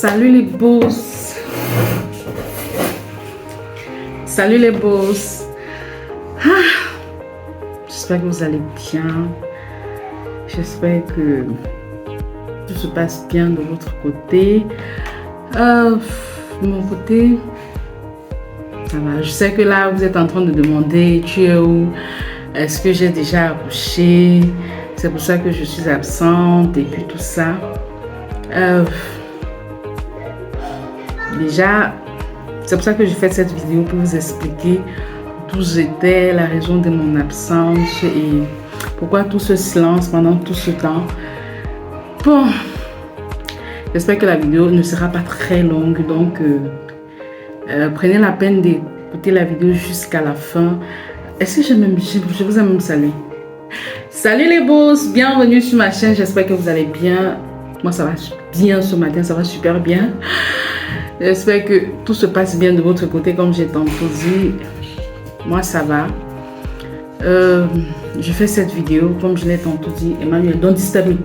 Salut les boss. Salut les boss. J'espère que vous allez bien. J'espère que tout se passe bien de votre côté. De mon côté, ça va. Je sais que là, vous êtes en train de demander, tu es où? Est-ce que j'ai déjà accouché? C'est pour ça que je suis absente et puis tout ça. Déjà, c'est pour ça que je fais cette vidéo pour vous expliquer d'où j'étais, la raison de mon absence et pourquoi tout ce silence pendant tout ce temps. Bon, j'espère que la vidéo ne sera pas très longue, donc prenez la peine d'écouter la vidéo jusqu'à la fin. Est-ce que je vous aime saluer? Salut les boss, bienvenue sur ma chaîne, j'espère que vous allez bien. Moi ça va bien ce matin, ça va super bien. J'espère que tout se passe bien de votre côté comme j'ai tantôt dit. Moi ça va. Je fais cette vidéo comme je l'ai tantôt dit. Emmanuel, don't disturb me.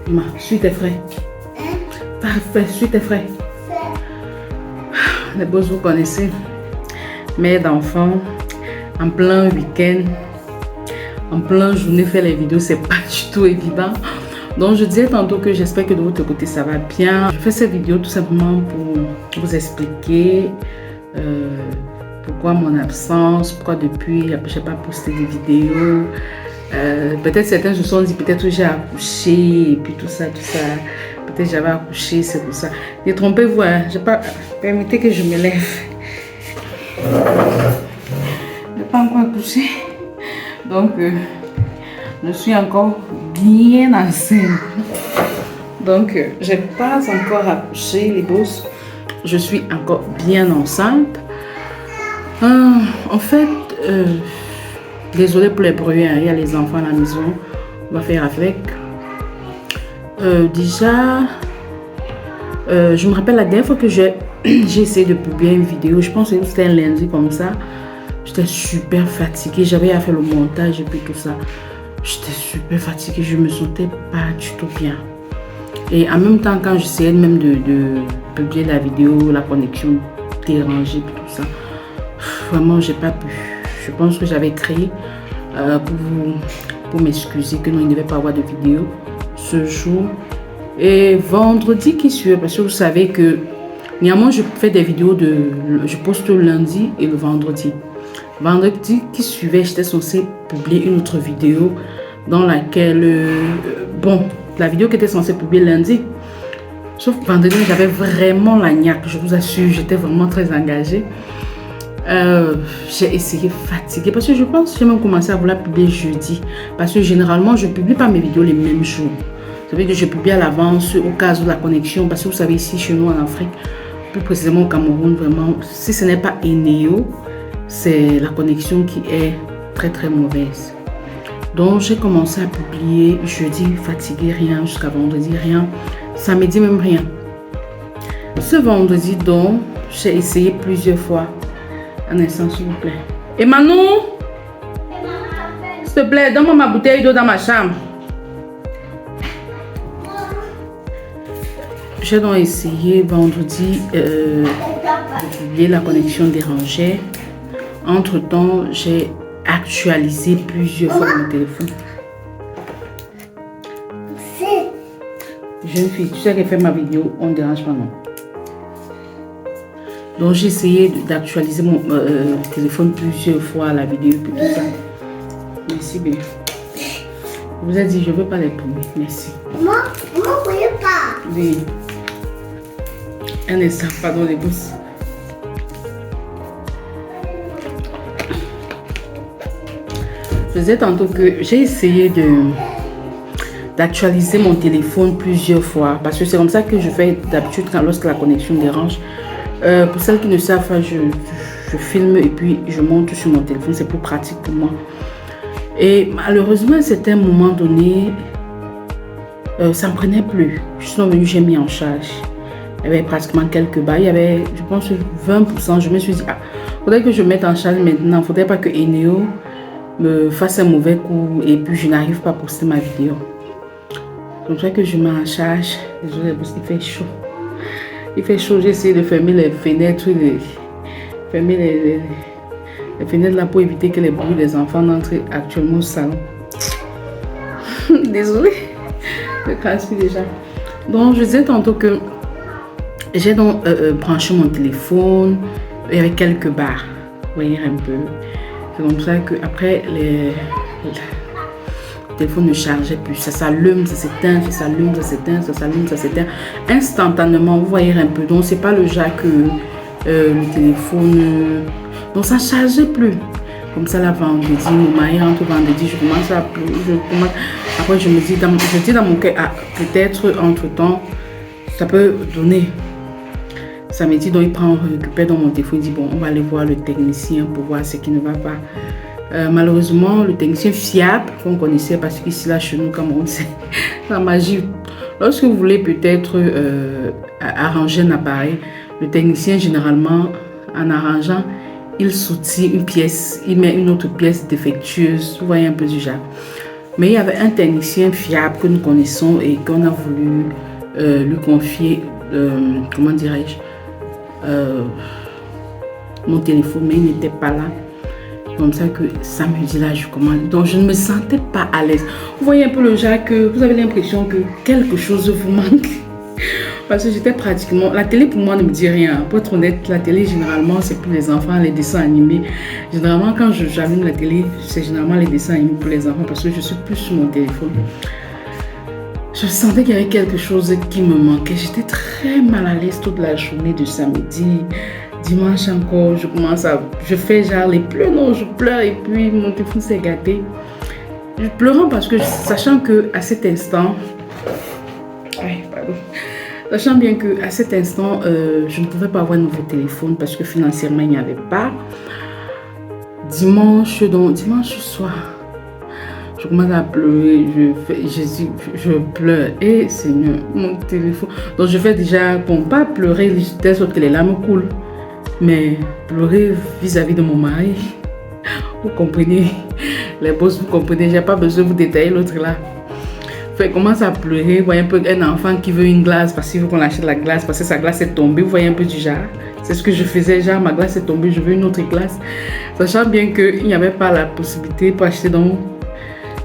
Emma, suis tes frais. Parfait, suis tes frais. Les boss, vous connaissez. Mère d'enfant, en plein week-end, en plein journée, faire les vidéos, c'est pas du tout évident. Donc, je disais tantôt que j'espère que de votre côté, ça va bien. Je fais cette vidéo tout simplement pour vous expliquer pourquoi mon absence, pourquoi depuis, je n'ai pas posté des vidéos. Peut-être certains se sont dit, peut-être que j'ai accouché, et puis tout ça. Peut-être j'avais accouché, c'est pour ça. Détrompez-vous, hein, permettez que je me lève. Je n'ai pas encore accouché. Donc, je suis encore bien enceinte. Donc, je n'ai pas encore accouché, les boss. Je suis encore bien enceinte. En fait, désolé pour les bruits, hein, il y a les enfants à la maison. On va faire avec. Déjà, je me rappelle la dernière fois que j'ai essayé de publier une vidéo. Je pense que c'était un lundi comme ça. J'étais super fatiguée. J'avais à faire le montage et puis tout ça. J'étais super fatiguée. Je me sentais pas du tout bien. Et en même temps, quand j'essayais même de publier la vidéo, la connexion dérangeait et tout ça. Vraiment, j'ai pas pu. Je pense que j'avais créé pour m'excuser que non, il ne devait pas avoir de vidéo ce jour. Et vendredi qui suit, parce que vous savez que néanmoins je fais des vidéos je poste le lundi et le vendredi. Vendredi qui suivait, j'étais censée publier une autre vidéo dans laquelle la vidéo qui était censée publier lundi, sauf que vendredi j'avais vraiment la niaque, je vous assure, j'étais vraiment très engagée. J'ai essayé fatiguée parce que je pense que j'ai même commencé à vouloir publier jeudi parce que généralement je publie pas mes vidéos les mêmes jours. Ça veut dire que je publie à l'avance au cas où la connexion, parce que vous savez ici chez nous en Afrique, plus précisément au Cameroun, vraiment si ce n'est pas Eneo, c'est la connexion qui est très très mauvaise. Donc j'ai commencé à publier jeudi fatiguée, rien, jusqu'à vendredi rien, samedi même rien. Ce vendredi donc j'ai essayé plusieurs fois. Un instant, s'il vous plaît. Et Manon, s'il te plaît, donne-moi ma bouteille d'eau dans ma chambre. J'ai donc essayé vendredi de publier la connexion dérangée. Entre-temps, j'ai actualisé plusieurs fois mon téléphone. Jeune fille, tu sais qu'elle fait ma vidéo, on ne dérange pas, non? Donc j'ai essayé d'actualiser mon téléphone plusieurs fois, la vidéo et tout ça. Merci bien. Je vous ai dit, je ne veux pas les pommer. Merci. Moi, ne voulais pas. Oui. Un instant, pardon les boss. Je disais tantôt que j'ai essayé d'actualiser mon téléphone plusieurs fois. Parce que c'est comme ça que je fais d'habitude lorsque la connexion dérange. Pour celles qui ne savent pas, je filme et puis je monte sur mon téléphone. C'est plus pratique pour moi. Et malheureusement, c'était un moment donné, ça ne me prenait plus. Je suis venue, j'ai mis en charge. Il y avait pratiquement quelques bas. Il y avait, je pense, 20%. Je me suis dit, il faudrait que je mette en charge maintenant. Il ne faudrait pas que Eneo me fasse un mauvais coup et puis je n'arrive pas à poster ma vidéo. C'est comme ça que je m'en charge. Désolée, parce qu'il fait chaud. Il fait chaud, j'ai essayé de fermer les fenêtres, fermer les fenêtres là pour éviter que les bruits des enfants n'entrent actuellement au salon. Désolée, je crasse déjà. Donc, je disais tantôt que j'ai donc branché mon téléphone avec quelques barres. Vous voyez un peu. C'est comme ça que après le téléphone ne chargeait plus. Ça s'allume, ça s'éteint, ça s'allume, ça s'éteint, ça s'allume, ça s'éteint. Instantanément, vous voyez un peu. Donc, c'est pas le genre que le téléphone. Donc, ça ne chargeait plus. Comme ça, là, vendredi, mon mari rentre vendredi, je commence à pleurer. Après, je me dis dans mon cœur, ah, peut-être entre-temps, ça peut donner. Samedi, donc il récupère dans mon téléphone, il dit, bon, on va aller voir le technicien pour voir ce qui ne va pas. Malheureusement, le technicien fiable qu'on connaissait, parce qu'ici, là, chez nous, comme on sait, la magie. Lorsque vous voulez peut-être arranger un appareil, le technicien, généralement, en arrangeant, il soutient une pièce, il met une autre pièce défectueuse, vous voyez un peu du genre. Mais il y avait un technicien fiable que nous connaissons et qu'on a voulu lui confier, comment dirais-je, mon téléphone, mais il n'était pas là. Comme ça que samedi là, je commande. Donc je ne me sentais pas à l'aise. Vous voyez un peu le genre que vous avez l'impression que quelque chose vous manque. Parce que j'étais pratiquement... La télé pour moi ne me dit rien. Pour être honnête, la télé généralement c'est pour les enfants, les dessins animés. Généralement quand j'allume la télé, c'est généralement les dessins animés pour les enfants parce que je suis plus sur mon téléphone. Je sentais qu'il y avait quelque chose qui me manquait. J'étais très mal à l'aise toute la journée de samedi. Dimanche encore, je fais genre les pleurs, non, je pleure et puis mon téléphone s'est gâté. Je pleure parce que sachant que à cet instant... Sachant bien qu'à cet instant, je ne pouvais pas avoir un nouveau téléphone parce que financièrement, il n'y avait pas. Dimanche soir, je commence à pleurer. Je pleure. Et Seigneur, mon téléphone. Donc, je fais déjà, bon, pas pleurer, telle sorte que les larmes coulent, mais pleurer vis-à-vis de mon mari. Vous comprenez, les boss, vous comprenez, j'ai pas besoin de vous détailler l'autre là. Il commence à pleurer, vous voyez un peu un enfant qui veut une glace parce qu'il veut qu'on achète la glace parce que sa glace est tombée, vous voyez un peu du genre. C'est ce que je faisais, genre ma glace est tombée, je veux une autre glace. Sachant bien qu'il n'y avait pas la possibilité pour acheter, donc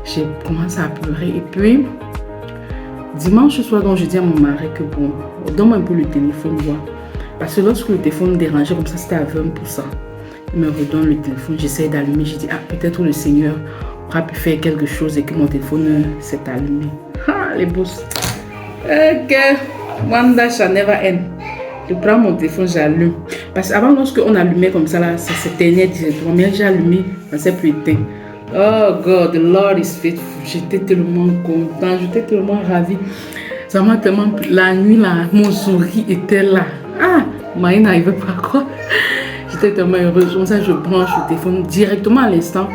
j'ai commencé à pleurer. Et puis, dimanche soir, donc je dis à mon mari que bon, donne-moi un peu le téléphone, voir. Parce que lorsque le téléphone me dérangeait comme ça, c'était à 20%. Il me redonne le téléphone, j'essaie d'allumer, je dis, ah, peut-être le Seigneur aura pu faire quelque chose et que mon téléphone s'est allumé. Ah, les boss. Ok. One dash I never end. Je prends mon téléphone, j'allume. Parce qu'avant, lorsqu'on allumait comme ça, là, ça s'éteignait directement. Mais j'ai allumé, ça s'est plus éteint. Oh God, the Lord is faithful. J'étais tellement content, j'étais tellement ravie. Ça m'a tellement... La nuit, là, mon sourire était là. Ah, Maï n'arrivait pas à croire. J'étais tellement heureuse. Comme ça, je branche le téléphone directement à l'instant.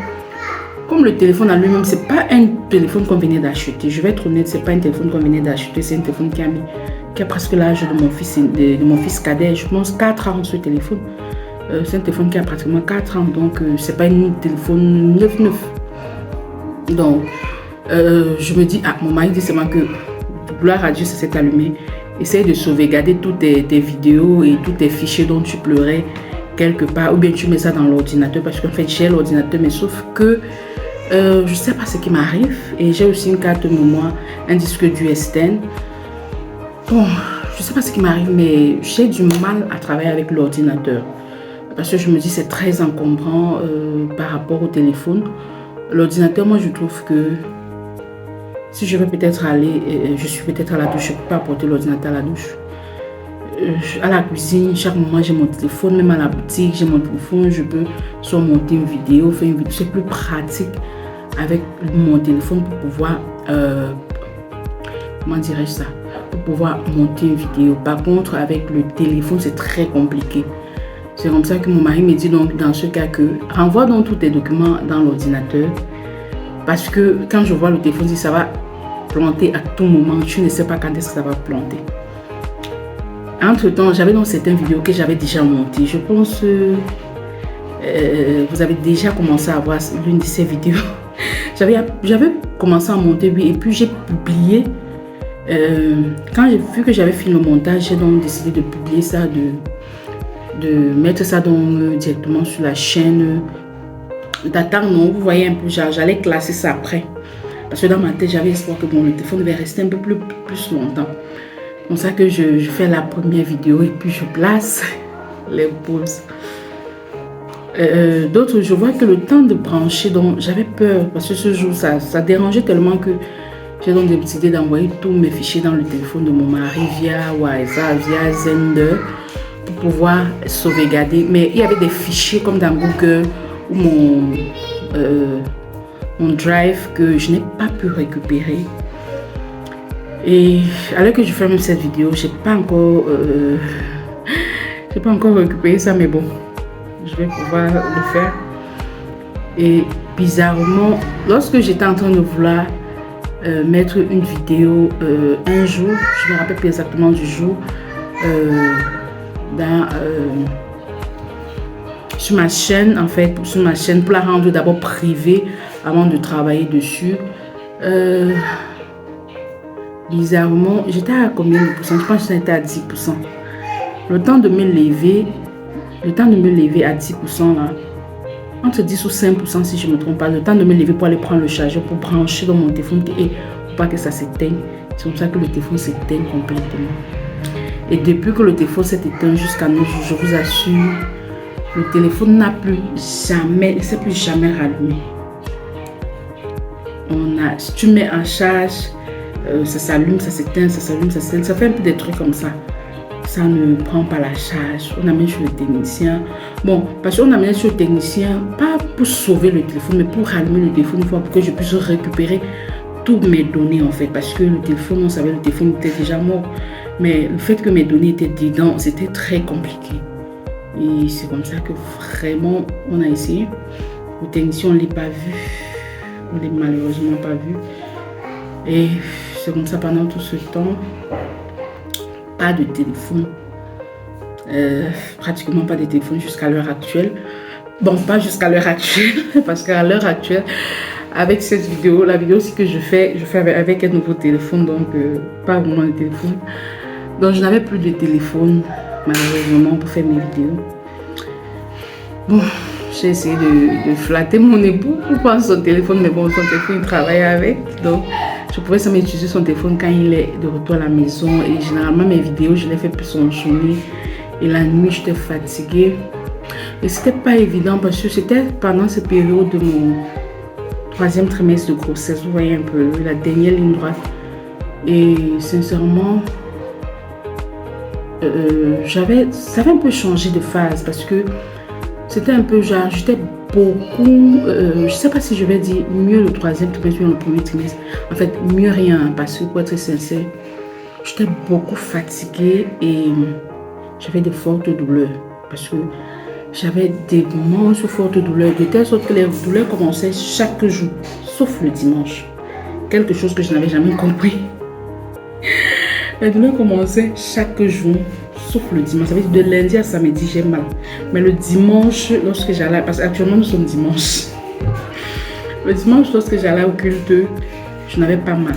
Comme le téléphone en lui-même, c'est pas un téléphone qu'on venait d'acheter. Je vais être honnête, c'est pas un téléphone qu'on venait d'acheter. C'est un téléphone qui a presque l'âge de mon fils cadet. Je pense 4 ans ce téléphone. C'est un téléphone qui a pratiquement 4 ans. Donc, c'est pas un téléphone neuf. Donc, je me dis, ah, mon mari dit seulement que gloire à Dieu, ça s'est allumé. Essaye de sauvegarder toutes tes vidéos et tous tes fichiers dont tu pleurais quelque part. Ou bien tu mets ça dans l'ordinateur parce qu'en fait, j'ai l'ordinateur, mais sauf que je ne sais pas ce qui m'arrive et j'ai aussi une carte mémoire, un disque dur externe. Bon, je ne sais pas ce qui m'arrive, mais j'ai du mal à travailler avec l'ordinateur parce que je me dis c'est très encombrant par rapport au téléphone. L'ordinateur, moi je trouve que si je veux peut-être aller, je suis peut-être à la douche, je ne peux pas apporter l'ordinateur à la douche. À la cuisine, chaque moment j'ai mon téléphone, même à la boutique j'ai mon téléphone, je peux soit monter une vidéo, faire une vidéo, c'est plus pratique avec mon téléphone pour pouvoir, comment dirais-je ça, pour pouvoir monter une vidéo. Par contre, avec le téléphone, c'est très compliqué. C'est comme ça que mon mari me dit donc dans ce cas que renvoie donc tous tes documents dans l'ordinateur parce que quand je vois le téléphone, ça va planter à tout moment, tu ne sais pas quand est-ce que ça va planter. Entre temps, j'avais donc certaines vidéos que j'avais déjà montées. Je pense vous avez déjà commencé à voir l'une de ces vidéos. J'avais commencé à monter, oui, et puis j'ai publié. Quand j'ai vu que j'avais fini le montage, j'ai donc décidé de publier ça, de mettre ça donc directement sur la chaîne. D'attendre, non, vous voyez un peu, j'allais classer ça après. Parce que dans ma tête, j'avais espoir que bon, le téléphone devait rester un peu plus longtemps. C'est pour ça que je fais la première vidéo et puis je place les pauses. D'autres, je vois que le temps de brancher, donc j'avais peur parce que ce jour, ça dérangeait tellement que j'ai donc décidé d'envoyer tous mes fichiers dans le téléphone de mon mari via WhatsApp, via Zender pour pouvoir sauvegarder. Mais il y avait des fichiers comme dans Google ou mon Drive que je n'ai pas pu récupérer. Et alors que je fais même cette vidéo, j'ai pas encore récupéré ça, mais bon, je vais pouvoir le faire. Et bizarrement, lorsque j'étais en train de vouloir mettre une vidéo un jour, je me rappelle plus exactement du jour, sur ma chaîne, en fait, sur ma chaîne, pour la rendre d'abord privée avant de travailler dessus. Bizarrement, j'étais à combien de pourcents? Je pense que j'étais à 10%. Le temps de me lever à 10% là, entre 10 ou 5% si je ne me trompe pas, le temps de me lever pour aller prendre le chargeur, pour brancher dans mon téléphone et pour pas que ça s'éteigne. C'est comme ça que le téléphone s'éteint complètement. Et depuis que le téléphone s'est éteint jusqu'à nos jours, je vous assure, le téléphone n'a plus jamais, ne s'est plus jamais rallumé. Si tu mets en charge, ça s'allume, ça s'éteint, ça s'allume, ça s'éteint. Ça fait un peu des trucs comme ça. Ça ne prend pas la charge. On amène chez le technicien. Bon, parce qu'on amène chez le technicien, pas pour sauver le téléphone, mais pour rallumer le téléphone une fois pour que je puisse récupérer toutes mes données en fait. Parce que le téléphone, on savait, le téléphone était déjà mort. Mais le fait que mes données étaient dedans, c'était très compliqué. Et c'est comme ça que vraiment, on a essayé. Le technicien, on ne l'a pas vu. On ne l'a malheureusement pas vu. Et c'est comme ça pendant tout ce temps. Pas de téléphone. Pratiquement pas de téléphone jusqu'à l'heure actuelle. Bon, pas jusqu'à l'heure actuelle. Parce qu'à l'heure actuelle, avec cette vidéo, la vidéo aussi que je fais avec un nouveau téléphone. Donc, pas vraiment de téléphone. Donc, je n'avais plus de téléphone, malheureusement, pour faire mes vidéos. Bon, j'ai essayé de flatter mon époux pour prendre son téléphone, mais bon, son téléphone, il travaille avec. Donc, je pouvais seulement utiliser son téléphone quand il est de retour à la maison. Et généralement, mes vidéos, je les fais plus en journée. Et la nuit, j'étais fatiguée. Et c'était pas évident parce que c'était pendant cette période de mon 3e trimestre de grossesse. Vous voyez un peu la dernière ligne droite. Et sincèrement, ça avait un peu changé de phase parce que c'était un peu genre, j'étais beaucoup, je sais pas si je vais dire mieux le 3e trimestre ou le 1er trimestre. En fait, mieux rien parce que pour être sincère, j'étais beaucoup fatiguée et j'avais de fortes douleurs parce que j'avais des moments de fortes douleurs, de telle sorte que les douleurs commençaient chaque jour, sauf le dimanche. Quelque chose que je n'avais jamais compris. Les douleurs commençaient chaque jour, sauf le dimanche. Ça veut dire de lundi à samedi, j'ai mal. Mais le dimanche, lorsque j'allais, parce qu'actuellement nous sommes dimanche. Le dimanche, lorsque j'allais au culte, je n'avais pas mal.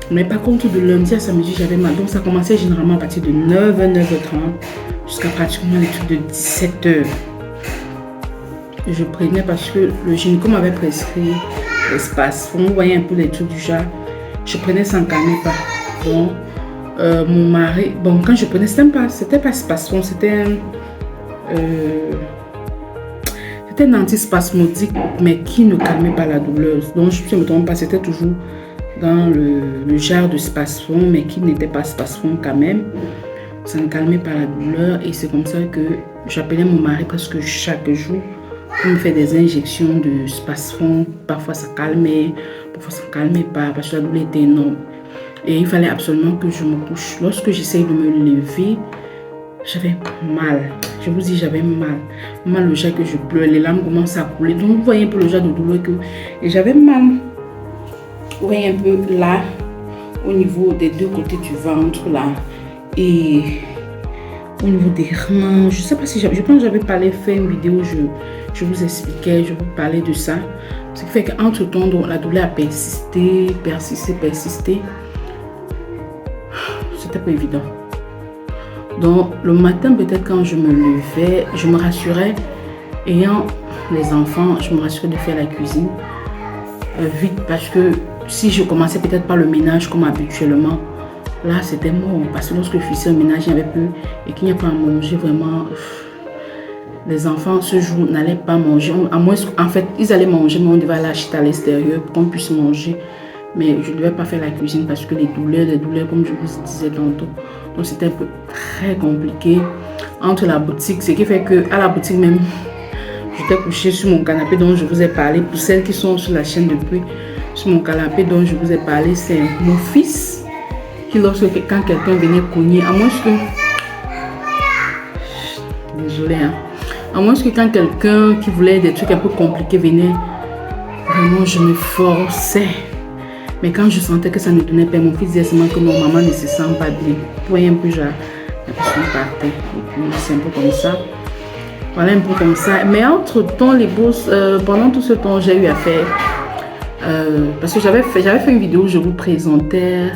Mais par contre, de lundi à samedi, j'avais mal. Donc ça commençait généralement à partir de 9h, 9h30 jusqu'à pratiquement les trucs de 17h. Je prenais parce que le gynéco m'avait prescrit l'espace. Vous voyez un peu les trucs du genre. Je prenais sans calmer pas. Donc, mon mari, bon, quand je prenais, c'était pas spasmon, c'était un antispasmodique, mais qui ne calmait pas la douleur. Donc, je ne me trompe pas, c'était toujours dans le genre de spasmon, mais qui n'était pas spasmon quand même. Ça ne calmait pas la douleur et c'est comme ça que j'appelais mon mari presque chaque jour pour me faire des injections de spasmon. Parfois ça calmait, parfois ça ne calmait pas parce que la douleur était énorme. Et il fallait absolument que je me couche. Lorsque j'essayais de me lever, j'avais mal. Je vous dis, j'avais mal. Mal le genre que je pleure, les larmes commencent à couler. Donc vous voyez un peu le genre de douleur que... Et j'avais mal. Vous voyez un peu là, au niveau des deux côtés du ventre là. Et au niveau des reins. Je sais pas si je pense que j'avais fait une vidéo, je vous expliquais, je vous parlais de ça. Ce qui fait qu'entre temps, la douleur a persisté. C'était pas évident. Donc le matin, peut-être quand je me levais, je me rassurais, ayant les enfants, je me rassurais de faire la cuisine vite, parce que si je commençais peut-être par le ménage comme habituellement, là c'était mort, parce que lorsque je faisais le ménage, il n'y avait plus et qu'il n'y a pas à manger vraiment. Les enfants ce jour n'allaient pas manger, à moins, en fait ils allaient manger, mais on devait aller acheter à l'extérieur pour qu'on puisse manger. Mais je ne devais pas faire la cuisine parce que les douleurs comme je vous disais tantôt. Donc c'était un peu très compliqué entre la boutique, ce qui fait que à la boutique même, j'étais couchée sur mon canapé dont je vous ai parlé. Pour celles qui sont sur la chaîne depuis, sur mon canapé dont je vous ai parlé, c'est mon fils qui quand quelqu'un venait cogner, à moins que... Désolée, hein. À moins que quand quelqu'un qui voulait des trucs un peu compliqués venait, vraiment je me forçais. Mais quand je sentais que ça ne donnait pas, mon fils disait seulement que mon maman ne se sent pas bien. Voyez un peu, genre, la personne partait. Et puis c'est un peu comme ça. Voilà, un peu comme ça. Mais entre-temps, les bourses, pendant tout ce temps, j'ai eu à faire... parce que j'avais fait une vidéo où je vous présentais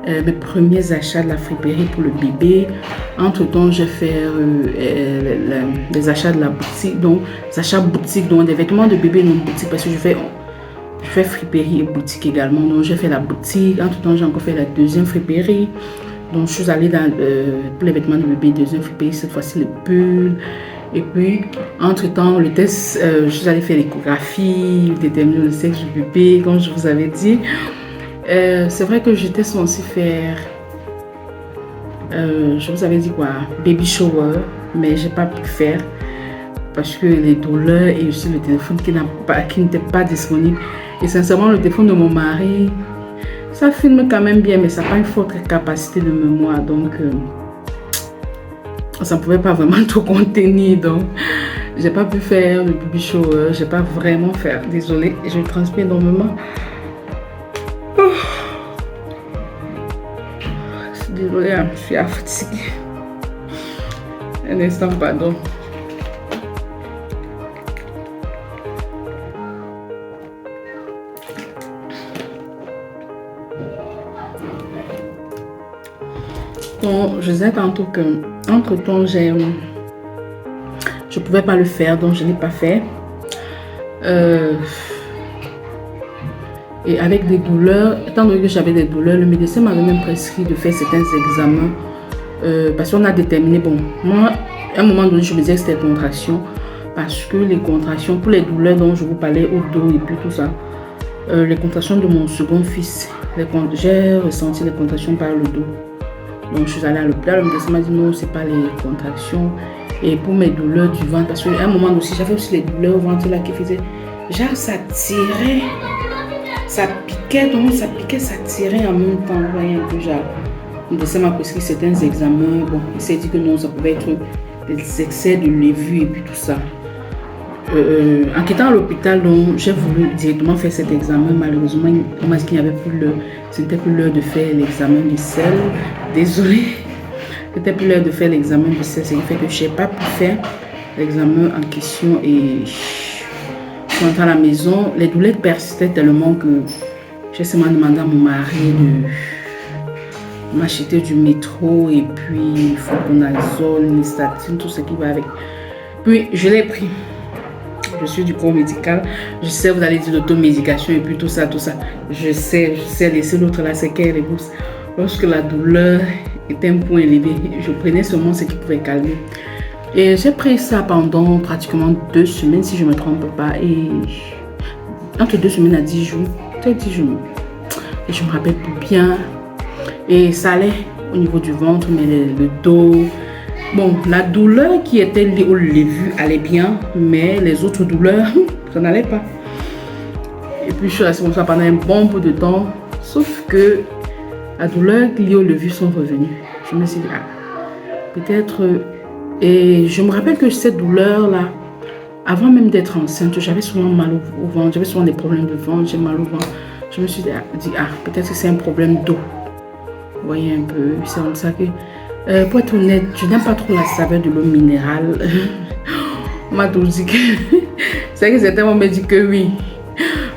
mes premiers achats de la friperie pour le bébé. Entre-temps, j'ai fait les achats de la boutique. Donc, des achats boutiques, donc des vêtements de bébé non boutique. Parce que je fais friperie et boutique également. Donc, j'ai fait la boutique. Entre-temps, j'ai encore fait la deuxième friperie. Donc, je suis allée pour les vêtements de bébé, deuxième friperie. Cette fois-ci, les pulls. Et puis, entre-temps, le test, je suis allée faire l'échographie, déterminer le sexe du bébé, comme je vous avais dit. C'est vrai que j'étais censée faire, je vous avais dit quoi, baby shower, mais j'ai pas pu faire parce que les douleurs et aussi le téléphone qui n'était pas disponible. Et sincèrement, le téléphone de mon mari, ça filme quand même bien, mais ça n'a pas une forte capacité de mémoire, donc ça ne pouvait pas vraiment tout contenir. Donc, j'ai pas pu faire le baby shower, j'ai pas vraiment fait. Désolée, je transpire énormément. Désolée, je suis fatiguée. Un instant, pardon. Donc, je disais tantôt que entre-temps, je ne pouvais pas le faire, donc je ne l'ai pas fait. Et avec des douleurs, étant donné que j'avais des douleurs, le médecin m'avait même prescrit de faire certains examens. Parce qu'on a déterminé, bon, moi, à un moment donné, je me disais que c'était contractions. Parce que les contractions, pour les douleurs dont je vous parlais au dos et puis tout ça, les contractions de mon second fils, j'ai ressenti les contractions par le dos. Donc je suis allée à l'hôpital, le médecin m'a dit non, c'est pas les contractions. Et pour mes douleurs du ventre, parce qu'à un moment aussi, j'avais aussi les douleurs au ventre là qui faisaient, genre ça tirait. Ça piquait, donc ça piquait, ça tirait en même temps. Vous voyez un peu, genre, le médecin m'a prescrit certains examens. Bon, il s'est dit que non, ça pouvait être des excès de levure et puis tout ça. En quittant à l'hôpital, donc j'ai voulu directement faire cet examen. Malheureusement, on m'a dit qu'il n'y avait plus l'heure. C'était plus l'heure de faire l'examen du sel. Désolée. C'était plus l'heure de faire l'examen du sel. Ce qui fait que je n'ai pas pu faire l'examen en question et rentrant à la maison, les douleurs persistaient tellement que j'ai seulement demandé à mon mari de m'acheter du métro et puis fluconazole, nystatina, tout ce qui va avec. Puis je l'ai pris. Je suis du corps médical. Je sais, vous allez dire l'automédication et puis tout ça. Je sais laisser l'autre là, c'est qu'elle rebousse. Lorsque la douleur était un point élevé, je prenais seulement ce qui pouvait calmer. Et j'ai pris ça pendant pratiquement 2 semaines, si je ne me trompe pas. Et entre 2 semaines à 10 jours, peut-être 10 jours. Et je me rappelle plus bien. Et ça allait au niveau du ventre, mais le dos. Bon, la douleur qui était liée au levure allait bien, mais les autres douleurs, ça n'allait pas. Et puis je suis restée comme ça pendant un bon bout de temps. Sauf que la douleur liée au levure sont revenues. Je me suis dit, peut-être... Et je me rappelle que cette douleur-là, avant même d'être enceinte, j'avais souvent mal au ventre, j'avais souvent des problèmes de ventre, j'ai mal au ventre. Je me suis dit, peut-être que c'est un problème d'eau. Vous voyez un peu, c'est comme ça que Pour être honnête, je n'aime pas trop la saveur de l'eau minérale. On m'a tout dit que... C'est vrai que certains m'ont dit que oui.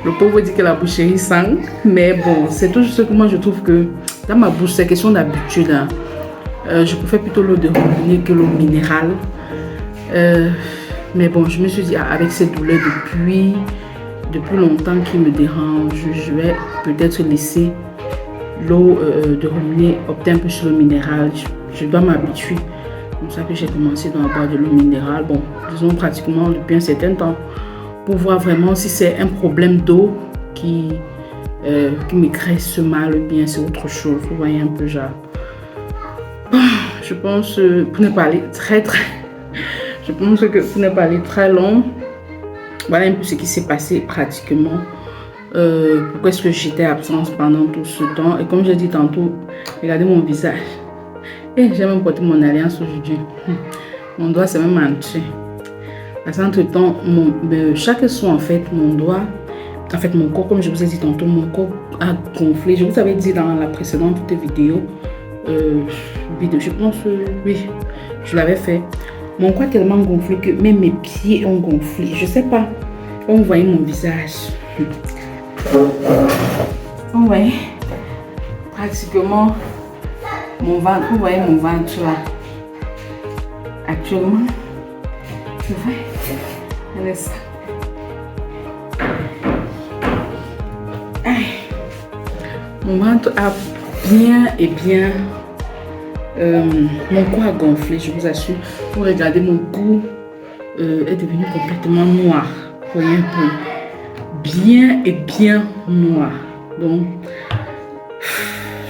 Le pauvre dit que la boucherie sang. Mais bon, c'est tout juste que moi je trouve que dans ma bouche, c'est question d'habitude. Hein. Je préfère plutôt l'eau de robinet que l'eau minérale. Mais bon, je me suis dit, avec cette douleur depuis longtemps qui me dérange, je vais peut-être laisser l'eau de robinet opter un peu sur l'eau minérale. Je dois m'habituer. Comme ça que j'ai commencé à boire de l'eau minérale. Bon, disons pratiquement depuis un certain temps. Pour voir vraiment si c'est un problème d'eau qui me crée ce mal ou bien c'est autre chose. Vous voyez un peu genre. Je pense, pour ne pas aller je pense que pour ne pas aller très long, voilà un peu ce qui s'est passé pratiquement. Pourquoi est-ce que j'étais absente pendant tout ce temps. Et comme j'ai dit tantôt, regardez mon visage. Et j'ai même porté mon alliance aujourd'hui. Mon doigt s'est même entier. Parce qu'entre-temps, chaque soir, en fait, mon corps, comme je vous ai dit tantôt, mon corps a gonflé. Je vous avais dit dans la précédente vidéo, je pense, oui, je l'avais fait. Mon corps a tellement gonflé que même mes pieds ont gonflé. Je sais pas. On voyait mon visage. On voyait pratiquement mon ventre. Vous voyez mon ventre là. Actuellement. Vous voyez? Un instant. Mon ventre a bien et bien. Mon cou a gonflé, je vous assure. Vous regardez, mon cou est devenu complètement noir. Vous voyez un peu. Bien et bien noir. Donc,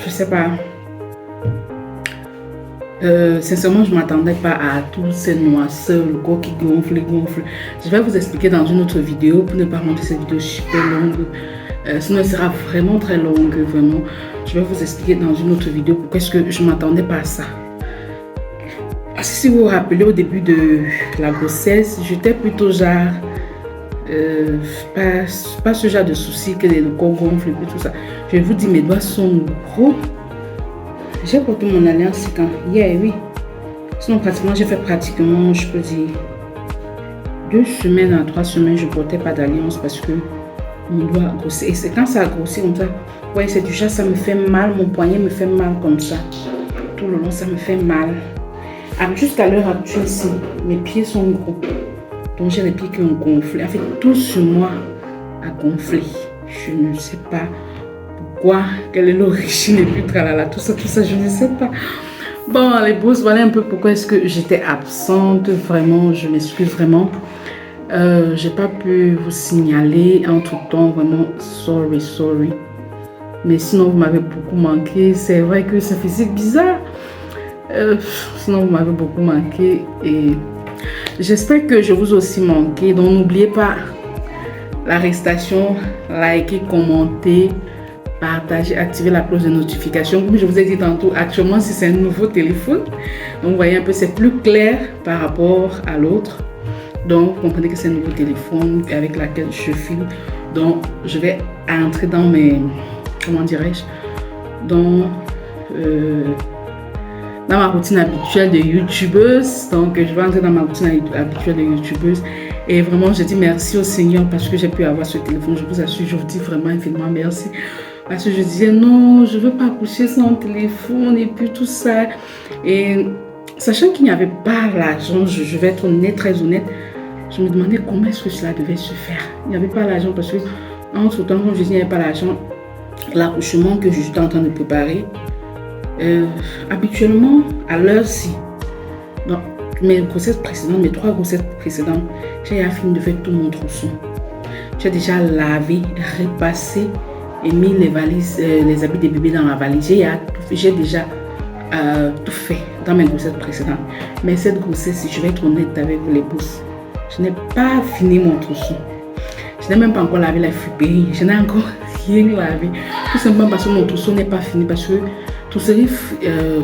je sais pas. Sincèrement, je ne m'attendais pas à toutes ces noirceurs, le corps qui gonfle. Je vais vous expliquer dans une autre vidéo pour ne pas rendre cette vidéo super longue. Sinon, elle sera vraiment très longue, vraiment. Je vais vous expliquer dans une autre vidéo pourquoi est-ce que je ne m'attendais pas à ça. Parce que si vous vous rappelez, au début de la grossesse, j'étais plutôt genre... pas ce genre de souci que le corps gonfle et tout ça. Je vous dis, mes doigts sont gros. J'ai porté mon alliance quand hier, oui. Sinon, pratiquement, j'ai fait pratiquement, je peux dire, 2 semaines à 3 semaines, je ne portais pas d'alliance parce que mon doigt a grossi. Et c'est quand ça a grossi comme ça, vous voyez, c'est du genre, ça me fait mal, mon poignet me fait mal comme ça. Tout le long, ça me fait mal. Jusqu'à l'heure actuelle, mes pieds sont gros. Donc, j'ai les pieds qui ont gonflé. En fait, tout sur moi a gonflé. Je ne sais pas pourquoi, quelle est l'origine et puis tralala, tout ça, je ne sais pas. Bon, les boss, voilà un peu pourquoi est-ce que j'étais absente. Vraiment, je m'excuse vraiment. J'ai pas pu vous signaler entre temps, vraiment, sorry. Mais sinon, vous m'avez beaucoup manqué. C'est vrai que ça faisait bizarre. Sinon, vous m'avez beaucoup manqué. Et j'espère que je vous ai aussi manqué. Donc, n'oubliez pas l'arrestation, liker, commenter, partager, activer la cloche de notification. Comme je vous ai dit tantôt, actuellement, si c'est un nouveau téléphone, donc vous voyez un peu, c'est plus clair par rapport à l'autre. Donc, vous comprenez que c'est un nouveau téléphone avec lequel je filme. Donc, je vais entrer dans mes, comment dirais-je, dans ma routine habituelle de youtubeuse. Donc, je vais entrer dans ma routine habituelle de youtubeuse. Et vraiment, je dis merci au Seigneur parce que j'ai pu avoir ce téléphone. Je vous assure, je vous dis vraiment infiniment merci. Parce que je disais non, je ne veux pas coucher sans téléphone et puis tout ça. Et sachant qu'il n'y avait pas l'argent, je vais être honnête, très honnête, je me demandais comment est-ce que cela devait se faire. Il n'y avait pas l'argent parce que, entre temps, comme je dis, il n'y avait pas l'argent. L'accouchement que je suis en train de préparer, habituellement, à l'heure-ci, dans mes grossesses précédentes, mes 3 grossesses précédentes, j'ai fini de faire tout mon trousseau. J'ai déjà lavé, repassé et mis les valises, les habits des bébés dans la valise. J'ai déjà tout fait dans mes grossesses précédentes. Mais cette grossesse, je vais être honnête avec vous les boss, je n'ai pas fini mon trousseau. Je n'ai même pas encore lavé la friperie. Je n'ai encore rien lavé. Tout simplement parce que mon trousseau n'est pas fini. Parce que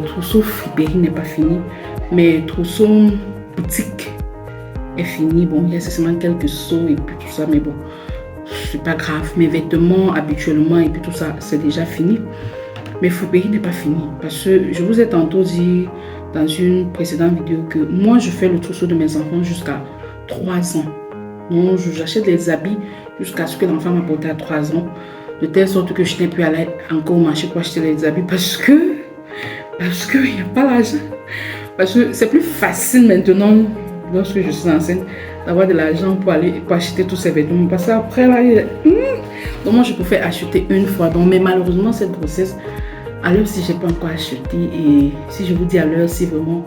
trousseau friperie n'est pas fini. Mais trousseau boutique est fini. Bon, il y a seulement quelques seaux et puis tout ça. Mais bon, c'est pas grave. Mes vêtements habituellement et puis tout ça, c'est déjà fini. Mais friperie n'est pas fini. Parce que je vous ai tantôt dit dans une précédente vidéo que moi, je fais le trousseau de mes enfants jusqu'à 3 ans. Donc, j'achète les habits jusqu'à ce que l'enfant m'a porté à 3 ans. De telle sorte que je n'ai plus à aller encore au marché pour acheter les habits parce que il n'y a pas l'argent. Parce que c'est plus facile maintenant, lorsque je suis enceinte, d'avoir de l'argent pour acheter tous ces vêtements. Parce qu'après, là, donc moi, je préfère acheter une fois. Donc, mais malheureusement, cette grossesse, à l'heure si je n'ai pas encore acheté, et si je vous dis à l'heure, si vraiment,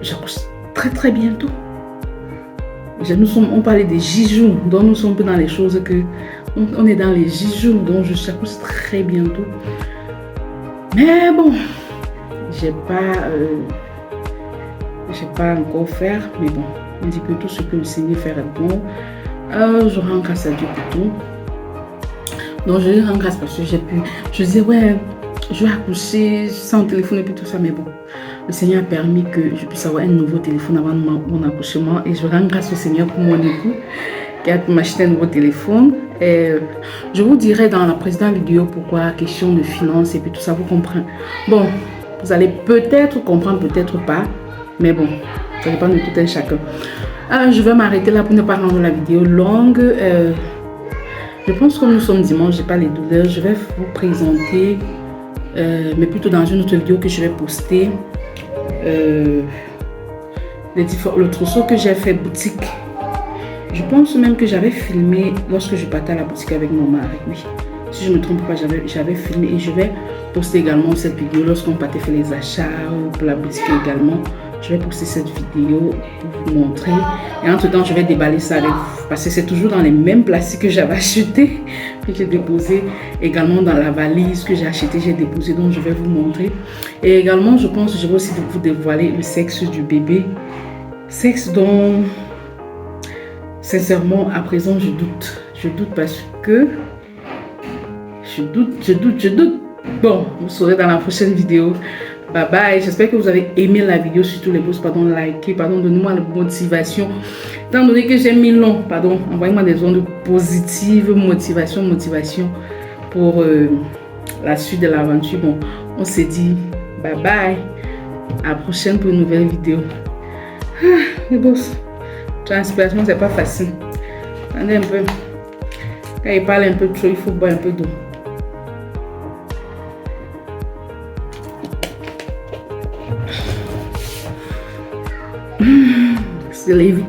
j'accouche très très bientôt. On parlait des J-jours, donc nous sommes un peu dans les choses que, on est dans les J-jours, donc j'accouche très bientôt. Mais bon, j'ai pas encore faire, mais bon, on dit que tout ce que le Seigneur fait est bon. Je rends grâce à Dieu pour tout. Donc je lui rends grâce parce que je disais ouais, je vais accoucher sans téléphone et puis tout ça, mais bon, le Seigneur a permis que je puisse avoir un nouveau téléphone avant mon accouchement et je rends grâce au Seigneur pour mon époux qui a pu m'acheter un nouveau téléphone. Et je vous dirai dans la précédente vidéo pourquoi question de finances et puis tout ça, vous comprenez. Bon, vous allez peut-être comprendre, peut-être pas, mais bon, ça dépend de tout un chacun. Je vais m'arrêter là pour ne pas rendre la vidéo longue. Je pense que nous sommes dimanche, j'ai pas les douleurs. Je vais vous présenter, mais plutôt dans une autre vidéo que je vais poster, le trousseau que j'ai fait boutique. Je pense même que j'avais filmé lorsque je partais à la boutique avec mon mari. Oui, si je ne me trompe pas, j'avais filmé et je vais poster également cette vidéo lorsqu'on partait faire les achats ou pour la boutique également. Je vais poster cette vidéo pour vous montrer. Et entre temps, je vais déballer ça avec vous. Parce que c'est toujours dans les mêmes plastiques que j'avais acheté. Que j'ai déposé également dans la valise que j'ai acheté. J'ai déposé. Donc, je vais vous montrer. Et également, je pense que je vais aussi vous dévoiler le sexe du bébé. Sexe dont, sincèrement, à présent, je doute. Je doute parce que... Je doute. Bon, vous saurez dans la prochaine vidéo. Bye bye, j'espère que vous avez aimé la vidéo, surtout les posts, pardon, likez, pardon, donnez-moi la motivation. Étant donné que j'ai mis long, pardon, envoyez-moi des ondes positives, motivation pour la suite de l'aventure. Bon, on s'est dit bye bye, à la prochaine pour une nouvelle vidéo. Les boss, transpiration, c'est pas facile. Attendez un peu, quand il parle un peu trop, il faut boire un peu d'eau. C'est Lévi.